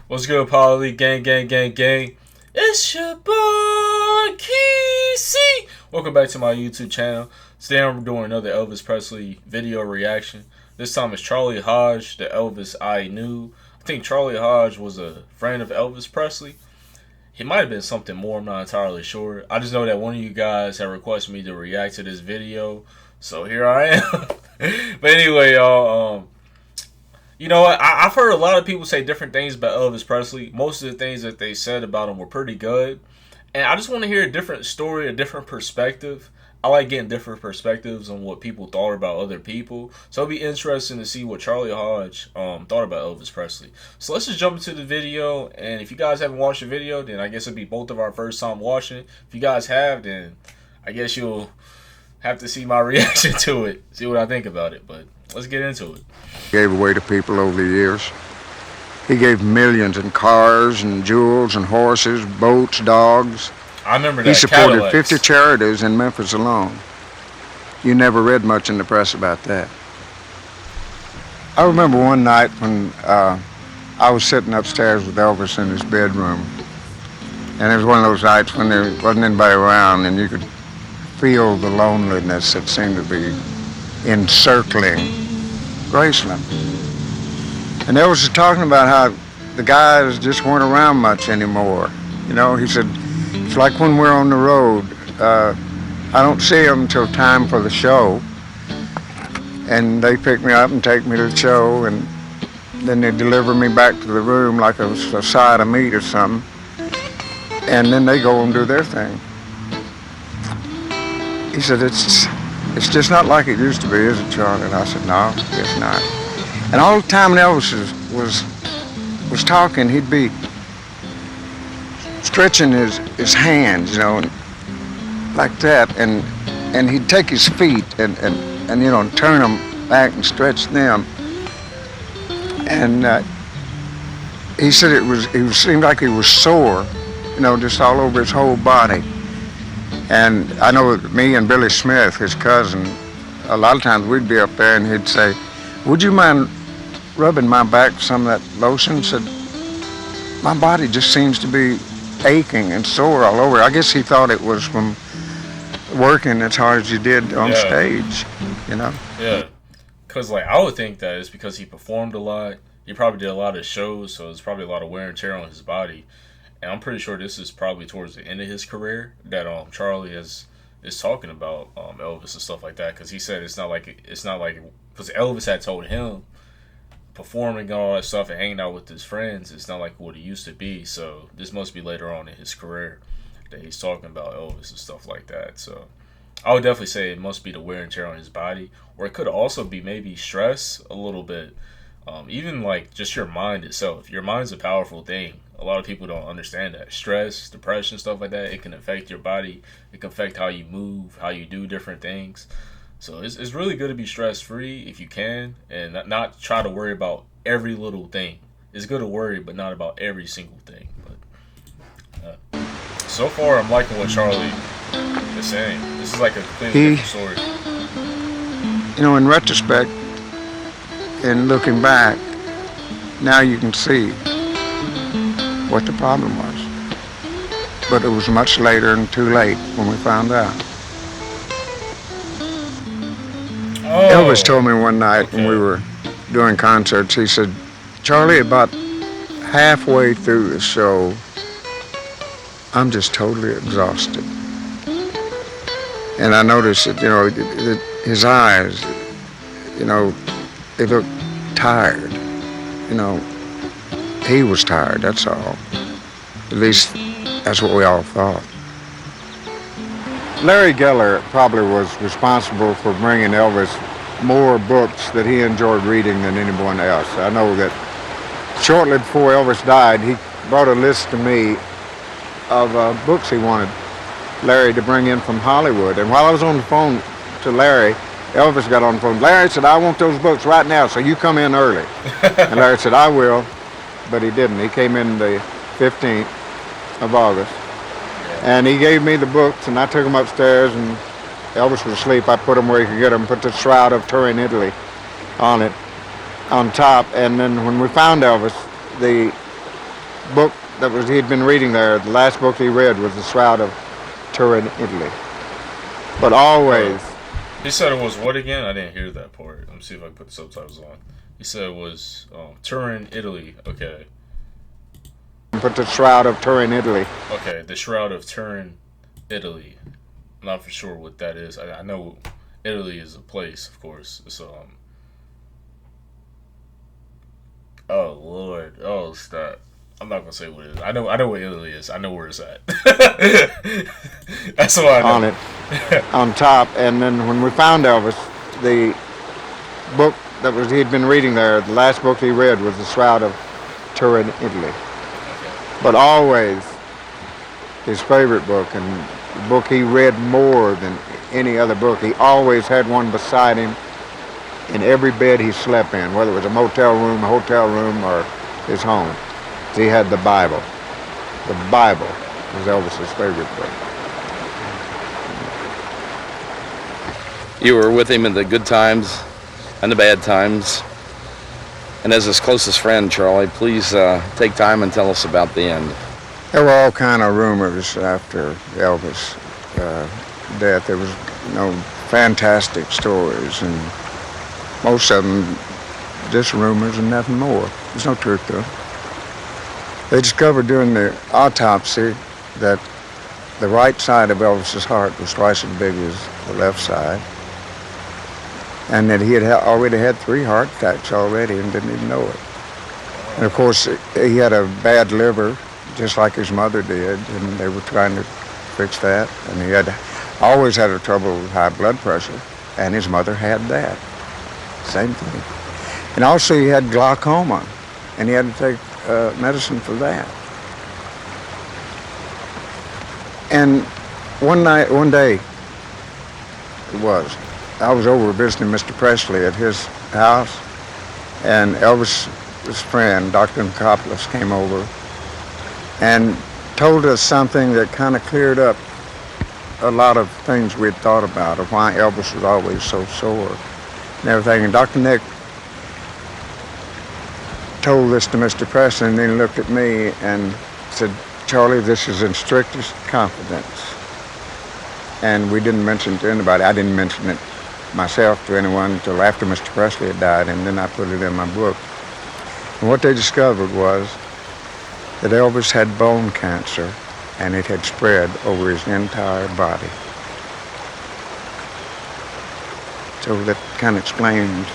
What's good, Poly? Gang, gang, gang, gang. It's your boy, KeeSeeY. Welcome back to my YouTube channel. Today I'm doing another Elvis Presley video reaction. This time it's Charlie Hodge, the Elvis I knew. I think Charlie Hodge was a friend of Elvis Presley. He might have been something more, I'm not entirely sure. I just know that one of you guys had requested me to react to this video, so here I am. But anyway, y'all, you know what? I've heard a lot of people say different things about Elvis Presley. Most of the things that they said about him were pretty good. And I just want to hear a different story, a different perspective. I like getting different perspectives on what people thought about other people. So it'll be interesting to see what Charlie Hodge thought about Elvis Presley. So let's just jump into the video. And if you guys haven't watched the video, then I guess it'll be both of our first time watching it. If you guys have, then I guess you'll have to see my reaction to it. See what I think about it. But let's get into it. Gave away to people over the years. He gave millions in cars and jewels and horses, boats, dogs. I remember that. He supported Cadillacs. 50 charities in Memphis alone. You never read much in the press about that. I remember one night when I was sitting upstairs with Elvis in his bedroom, and it was one of those nights when there wasn't anybody around and you could feel the loneliness that seemed to be encircling Graceland. And Elvis was talking about how the guys just weren't around much anymore. You know, he said, it's like when we're on the road, I don't see them until time for the show, and they pick me up and take me to the show, and then they deliver me back to the room like it was a side of meat or something, and then they go and do their thing. He said, it's just not like it used to be, is it, Charlie? And I said, no, it's not. And all the time Elvis was talking, he'd be stretching his hands, you know, like that, and he'd take his feet and you know, turn them back and stretch them. And he said it seemed like he was sore, you know, just all over his whole body. And I know me and Billy Smith, his cousin, a lot of times we'd be up there and he'd say, would you mind rubbing my back with some of that lotion? Said, my body just seems to be aching and sore all over. I guess he thought it was from working as hard as he did on stage, you know? Yeah, because like I would think that it's because he performed a lot. He probably did a lot of shows, so it's probably a lot of wear and tear on his body. And I'm pretty sure this is probably towards the end of his career that Charlie is talking about Elvis and stuff like that, because he said it's not like because Elvis had told him performing and all that stuff and hanging out with his friends, it's not like what it used to be. So this must be later on in his career that he's talking about Elvis and stuff like that. So I would definitely say it must be the wear and tear on his body, or it could also be maybe stress a little bit. Even like just your mind itself. Your mind's a powerful thing. A lot of people don't understand that. Stress, depression, stuff like that, it can affect your body. It can affect how you move, how you do different things. So it's really good to be stress-free if you can, and not try to worry about every little thing. It's good to worry, but not about every single thing. But so far, I'm liking what Charlie is saying. This is like a completely different story. You know, in retrospect, and looking back, now you can see what the problem was. But it was much later and too late when we found out. Oh, Elvis told me one night when we were doing concerts, he said, Charlie, about halfway through the show, I'm just totally exhausted. And I noticed that, you know, his eyes, you know, they looked tired. You know, he was tired, that's all. At least that's what we all thought. Larry Geller probably was responsible for bringing Elvis more books that he enjoyed reading than anyone else. I know that shortly before Elvis died, he brought a list to me of books he wanted Larry to bring in from Hollywood. And while I was on the phone to Larry, Elvis got on the phone. Larry said, I want those books right now, so you come in early. And Larry said, I will, but he didn't. He came in the 15th of August. And he gave me the books, and I took them upstairs, and Elvis was asleep. I put them where he could get them, put the Shroud of Turin, Italy on it, on top. And then when we found Elvis, the book that was he'd been reading there, the last book he read was The Shroud of Turin, Italy. But always, He said it was what again? I didn't hear that part. Let me see if I can put the subtitles on. He said it was Turin, Italy. Okay. put The Shroud of Turin, Italy. Okay, the Shroud of Turin, Italy. I'm not for sure what that is. I know Italy is a place, of course. So oh Lord, oh stop. I'm not gonna say what it is. I know what Italy is. I know where it's at. That's what I know. On it, on top. And then when we found Elvis, the book that was he'd been reading there, the last book he read was The Shroud of Turin, Italy. But always his favorite book, and the book he read more than any other book. He always had one beside him in every bed he slept in, whether it was a motel room, a hotel room, or his home. He had the Bible. The Bible was Elvis's favorite book. You were with him in the good times and the bad times. And as his closest friend, Charlie, please take time and tell us about the end. There were all kind of rumors after Elvis' death. There was, fantastic stories, and most of them just rumors and nothing more. There's no truth to it. They discovered during the autopsy that the right side of Elvis's heart was twice as big as the left side, and that he had already had 3 heart attacks already and didn't even know it. And of course, he had a bad liver, just like his mother did, and they were trying to fix that. And he had always had a trouble with high blood pressure, and his mother had that. Same thing. And also he had glaucoma, and he had to take medicine for that. And one day, I was over visiting Mr. Presley at his house, and Elvis's friend, Dr. Nicopoulos, came over and told us something that kind of cleared up a lot of things we'd thought about, of why Elvis was always so sore and everything. And Dr. Nick told this to Mr. Presley, and then he looked at me and said, "Charlie, this is in strictest confidence." And we didn't mention it to anybody. I didn't mention it myself to anyone until after Mr. Presley had died, and then I put it in my book. And what they discovered was that Elvis had bone cancer, and it had spread over his entire body. So that kind of explained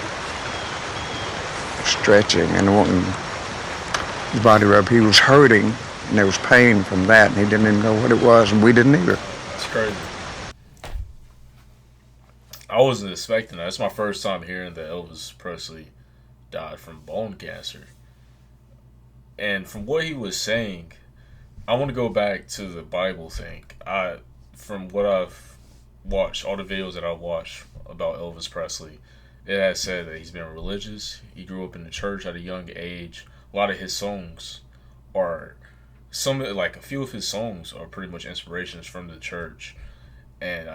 stretching and wanting his body rubbed. He was hurting, and there was pain from that, and he didn't even know what it was, and we didn't either. It's crazy. I wasn't expecting that. It's my first time hearing that Elvis Presley died from bone cancer. And from what he was saying, I want to go back to the Bible thing. From what I've watched, all the videos that I've watched about Elvis Presley, it has said that he's been religious. He grew up in the church at a young age. A lot of his songs are a few of his songs are pretty much inspirations from the church. And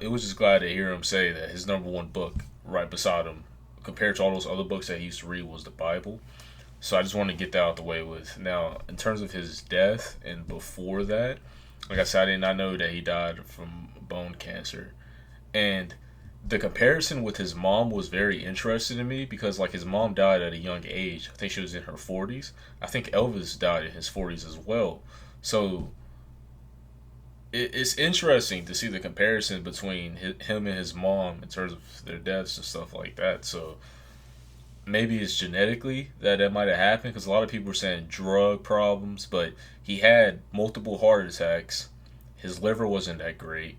it was just glad to hear him say that his number one book right beside him, compared to all those other books that he used to read, was the Bible. So I just want to get that out the way with. Now, in terms of his death and before that, like I said, I did not know that he died from bone cancer. And the comparison with his mom was very interesting to me because, like, his mom died at a young age. I think she was in her 40s. I think Elvis died in his 40s as well. So it's interesting to see the comparison between him and his mom in terms of their deaths and stuff like that. So maybe it's genetically that might have happened, because a lot of people were saying drug problems, but he had multiple heart attacks. His liver wasn't that great,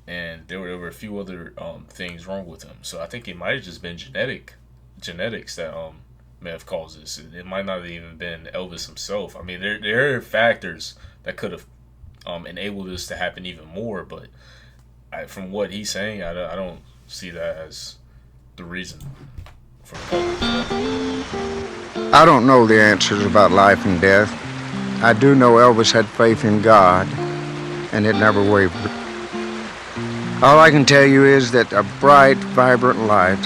and there were a few other things wrong with him. So I think it might have just been genetics that may have caused this. It might not have even been Elvis himself. I mean, there are factors that could have enabled this to happen even more, but from what he's saying, I don't see that as the reason. I don't know the answers about life and death. I do know Elvis had faith in God, and it never wavered. All I can tell you is that a bright, vibrant light,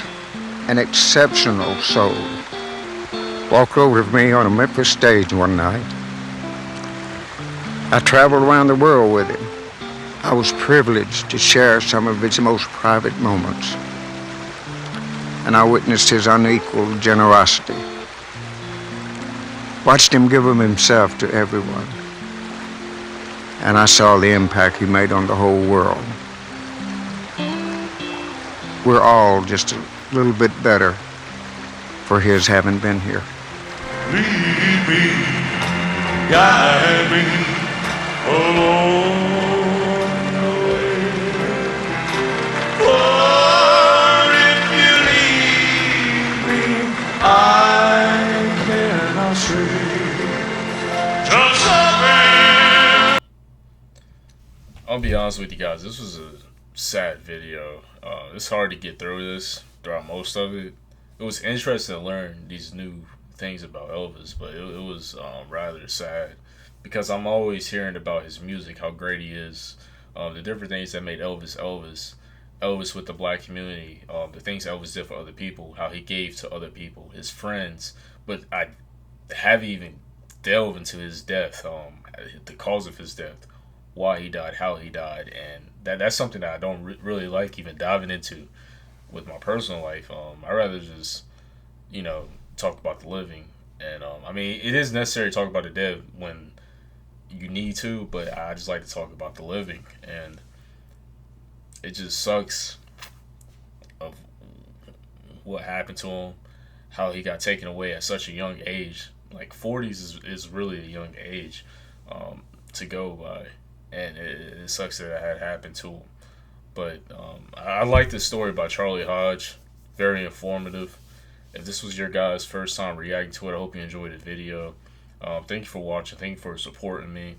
an exceptional soul, walked over to me on a Memphis stage one night I traveled around the world with him. I was privileged to share some of his most private moments, and I witnessed his unequaled generosity. Watched him give of himself to everyone, and I saw the impact he made on the whole world. We're all just a little bit better for his having been here. Lead me, guide me along the way. For if you leave me, I cannot say just something. I'll be honest with you guys, this was a sad video. It's hard to get through this, throughout most of it. It was interesting to learn these new things about Elvis, but it was rather sad because I'm always hearing about his music, how great he is, the different things that made Elvis Elvis, Elvis with the black community, the things Elvis did for other people, how he gave to other people, his friends. But I haven't even delved into his death, the cause of his death, why he died, how he died, and that's something that I don't really like even diving into with my personal life. I rather just, talk about the living. And I mean, it is necessary to talk about the dead when you need to, but I just like to talk about the living. And it just sucks of what happened to him, how he got taken away at such a young age. Like 40s is really a young age to go by, and it sucks that had happened to him. But I like this story by Charlie Hodge. Very informative. If this was your guys' first time reacting to it, I hope you enjoyed the video. Thank you for watching. Thank you for supporting me.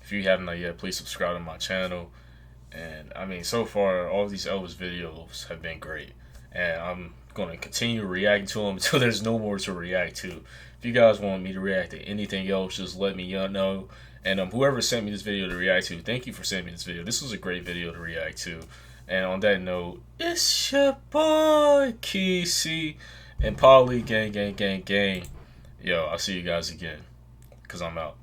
If you haven't yet, please subscribe to my channel. And I mean, so far, all of these Elvis videos have been great. And I'm going to continue reacting to them until there's no more to react to. If you guys want me to react to anything else, just let me know. And whoever sent me this video to react to, thank you for sending me this video. This was a great video to react to. And on that note, it's your boy, KeeSeeY, and Polly gang. Yo, I'll see you guys again, because I'm out.